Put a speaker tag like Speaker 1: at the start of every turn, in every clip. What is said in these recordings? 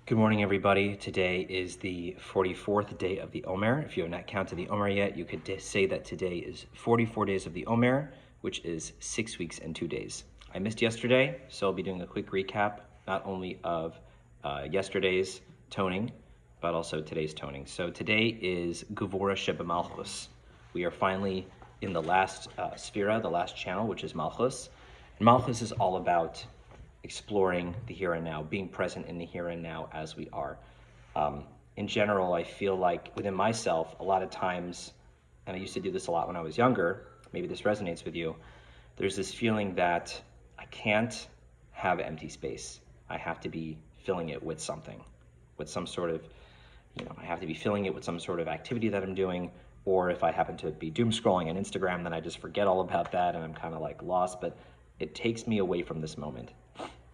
Speaker 1: Good morning, everybody. Today is the 44th day of the Omer. If you have not counted the Omer yet, you could say that today is 44 days of the Omer, which is 6 weeks and 2 days. I missed yesterday, so I'll be doing a quick recap, not only of yesterday's toning, but also today's toning. So today is Gevura Sheba Malchus. We are finally in the last sphera, the last channel, which is Malchus. And Malchus is all about exploring the here and now, being present in the here and now as we are. In general, I feel like within myself, a lot of times, and I used to do this a lot when I was younger, maybe this resonates with you, there's this feeling that I can't have empty space. I have to be filling it with something, with some sort of, I have to be filling it with some sort of activity that I'm doing, or if I happen to be doom scrolling on Instagram, then I just forget all about that and I'm kind of like lost, but it takes me away from this moment.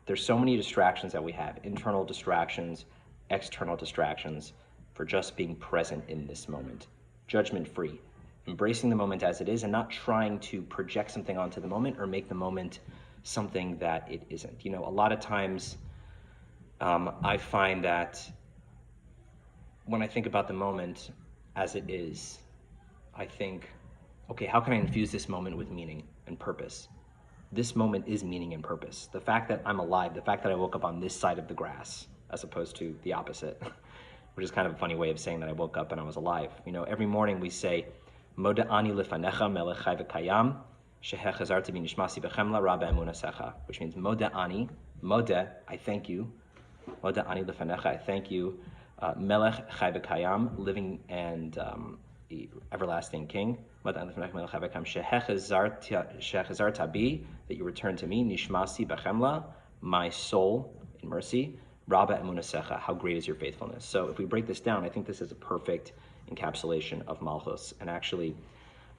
Speaker 1: There's so many distractions that we have, internal distractions, external distractions, for just being present in this moment, judgment-free, embracing the moment as it is and not trying to project something onto the moment or make the moment something that it isn't. A lot of times I find that when I think about the moment as it is, I think, okay, how can I infuse this moment with meaning and purpose? This moment is meaning and purpose. The fact that I'm alive, the fact that I woke up on this side of the grass, as opposed to the opposite, which is kind of a funny way of saying that I woke up and I was alive. Every morning we say, Moda ani lefanecha melech chai v'kayam, shehech hazarta b'nishmasi b'chemla rabba emunasecha, which means Moda ani, Moda, I thank you, Moda ani lefanecha, I thank you, melech chai v'kayam, living and the everlasting King, that you return to me, nishmasi b'chemla, my soul in mercy, rabba emunasecha, how great is your faithfulness. So if we break this down, I think this is a perfect encapsulation of Malchus. And actually,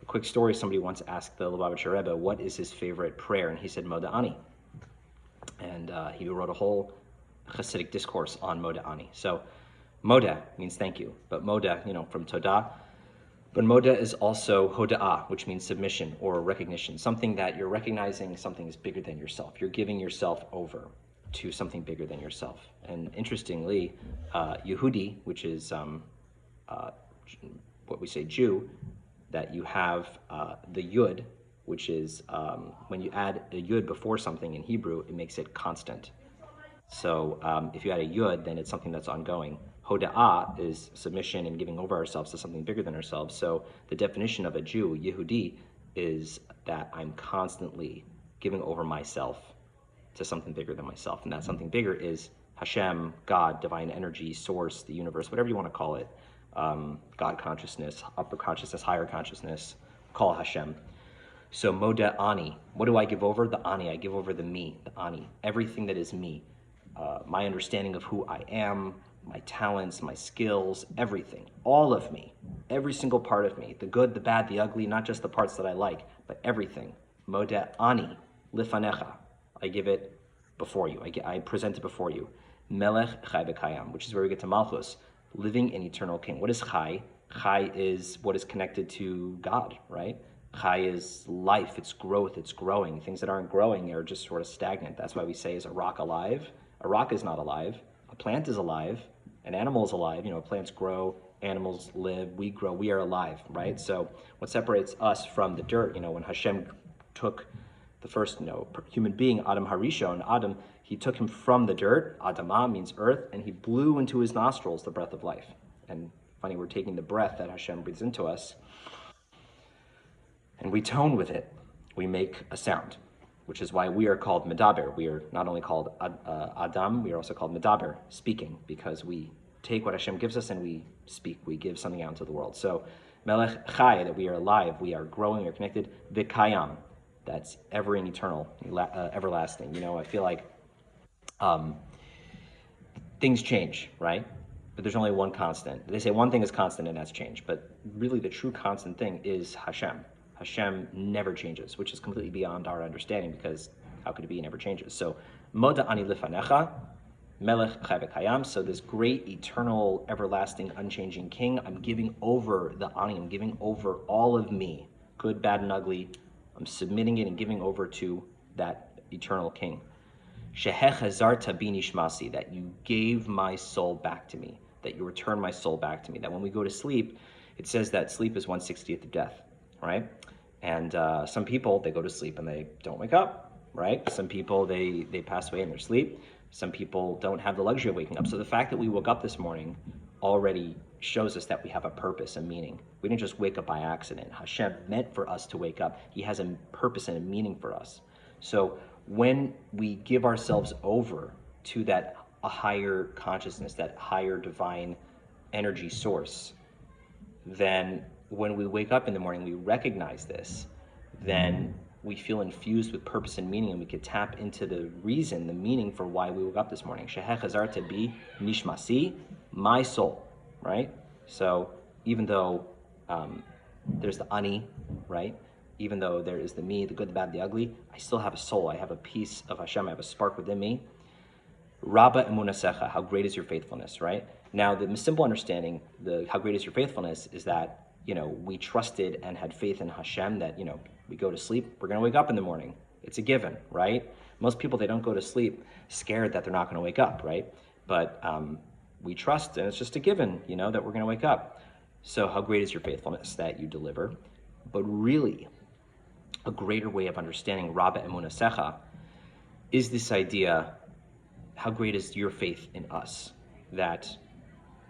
Speaker 1: a quick story, somebody once asked the Lubavitcher Rebbe, what is his favorite prayer? And he said, Moda Ani. And he wrote a whole Hasidic discourse on Moda Ani. So Moda means thank you, but Moda, from Todah. But Moda is also Hoda'ah, which means submission or recognition, something that you're recognizing something is bigger than yourself. You're giving yourself over to something bigger than yourself. And interestingly, Yehudi, which is what we say Jew, that you have the Yud, which is when you add a Yud before something in Hebrew, it makes it constant. So if you add a Yud, then it's something that's ongoing. Hoda'ah is submission and giving over ourselves to something bigger than ourselves. So the definition of a Jew, Yehudi, is that I'm constantly giving over myself to something bigger than myself. And that something bigger is Hashem, God, divine energy, source, the universe, whatever you want to call it. God consciousness, upper consciousness, higher consciousness, call Hashem. So Moda Ani, what do I give over? The Ani, I give over the me, the Ani, everything that is me. My understanding of who I am, my talents, my skills, everything, all of me, every single part of me, the good, the bad, the ugly, not just the parts that I like, but everything. Moda Ani, lifanecha, I give it before you, I present it before you. Melech chai v'kayam, which is where we get to Malchus, living and eternal king. What is chai? Chai is what is connected to God, right? Chai is life, it's growth, it's growing. Things that aren't growing are just sort of stagnant. That's why we say, is a rock alive? A rock is not alive. A plant is alive. An animal is alive. Plants grow, animals live, we grow, we are alive, right? So what separates us from the dirt, when Hashem took the first, human being, Adam Harishon, Adam, he took him from the dirt, Adamah means earth, and he blew into his nostrils the breath of life. And funny, we're taking the breath that Hashem breathes into us, and we tone with it. We make a sound, which is why we are called Medaber. We are not only called Adam, we are also called Medaber, speaking, because we take what Hashem gives us and we speak. We give something out into the world. So Melech Chai, that we are alive, we are growing, we are connected. V'kayam, that's ever and eternal, everlasting. I feel like things change, right? But there's only one constant. They say one thing is constant and that's change, but really the true constant thing is Hashem. Hashem never changes, which is completely beyond our understanding, because how could it be? He never changes. So, Moda ani lifanecha, melech chai v'kayam. So this great, eternal, everlasting, unchanging King, I'm giving over the ani. I'm giving over all of me, good, bad, and ugly. I'm submitting it and giving over to that eternal King. Shehechazarta bi nishmasi, that you gave my soul back to me, that you returned my soul back to me. That when we go to sleep, it says that sleep is 1/60th of death, right? And some people, they go to sleep and they don't wake up, right? Some people, they pass away in their sleep. Some people don't have the luxury of waking up. So the fact that we woke up this morning already shows us that we have a purpose, a meaning. We didn't just wake up by accident. Hashem meant for us to wake up. He has a purpose and a meaning for us. So when we give ourselves over to that a higher consciousness, that higher divine energy source, then when we wake up in the morning, we recognize this, then we feel infused with purpose and meaning, and we could tap into the reason, the meaning for why we woke up this morning. Shehechazar to be nishmasi, my soul, right? So even though there's the ani, right? Even though there is the me, the good, the bad, the ugly, I still have a soul. I have a piece of Hashem. I have a spark within me. Rabba emunasecha, how great is your faithfulness, right? Now, the simple understanding, how great is your faithfulness, is that, we trusted and had faith in Hashem that, we go to sleep, we're going to wake up in the morning. It's a given, right? Most people, they don't go to sleep scared that they're not going to wake up, right? But we trust, and it's just a given, that we're going to wake up. So how great is your faithfulness that you deliver? But really, a greater way of understanding Rabba emunasecha is this idea, how great is your faith in us, that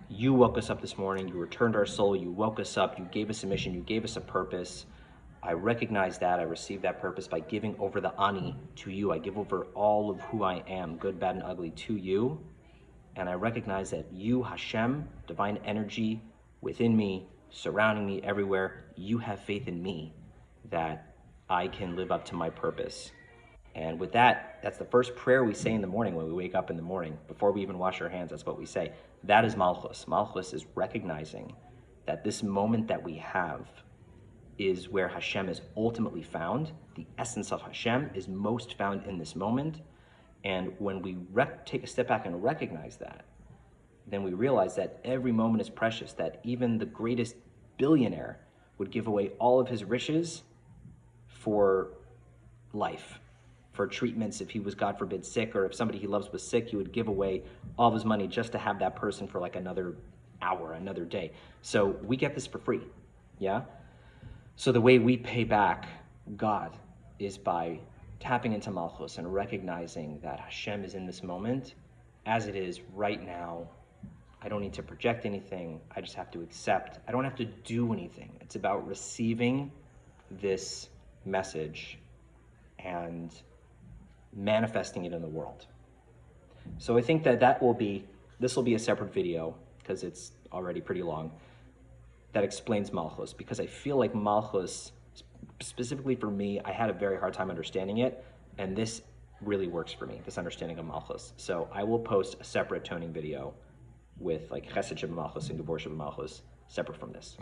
Speaker 1: you woke us up this morning, you returned our soul, you woke us up, you gave us a mission, you gave us a purpose. I recognize that, I received that purpose by giving over the ani to you. I give over all of who I am, good, bad, and ugly, to you. And I recognize that you, Hashem, divine energy within me, surrounding me everywhere, you have faith in me that I can live up to my purpose. And with that, that's the first prayer we say in the morning when we wake up in the morning. Before we even wash our hands, that's what we say. That is Malchus. Malchus is recognizing that this moment that we have is where Hashem is ultimately found. The essence of Hashem is most found in this moment. And when we take a step back and recognize that, then we realize that every moment is precious, that even the greatest billionaire would give away all of his riches for life, for treatments. If he was, God forbid, sick, or if somebody he loves was sick, he would give away all of his money just to have that person for like another hour, another day. So we get this for free, yeah? So the way we pay back God is by tapping into Malchus and recognizing that Hashem is in this moment as it is right now. I don't need to project anything. I just have to accept. I don't have to do anything. It's about receiving this message and manifesting it in the world. So I think that this will be a separate video, because it's already pretty long, that explains Malchus, because I feel like Malchus, specifically for me, I had a very hard time understanding it, and this really works for me, this understanding of Malchus. So I will post a separate toning video with like Chesed Sheba Malchus and Gevor Sheba Malchus separate from this.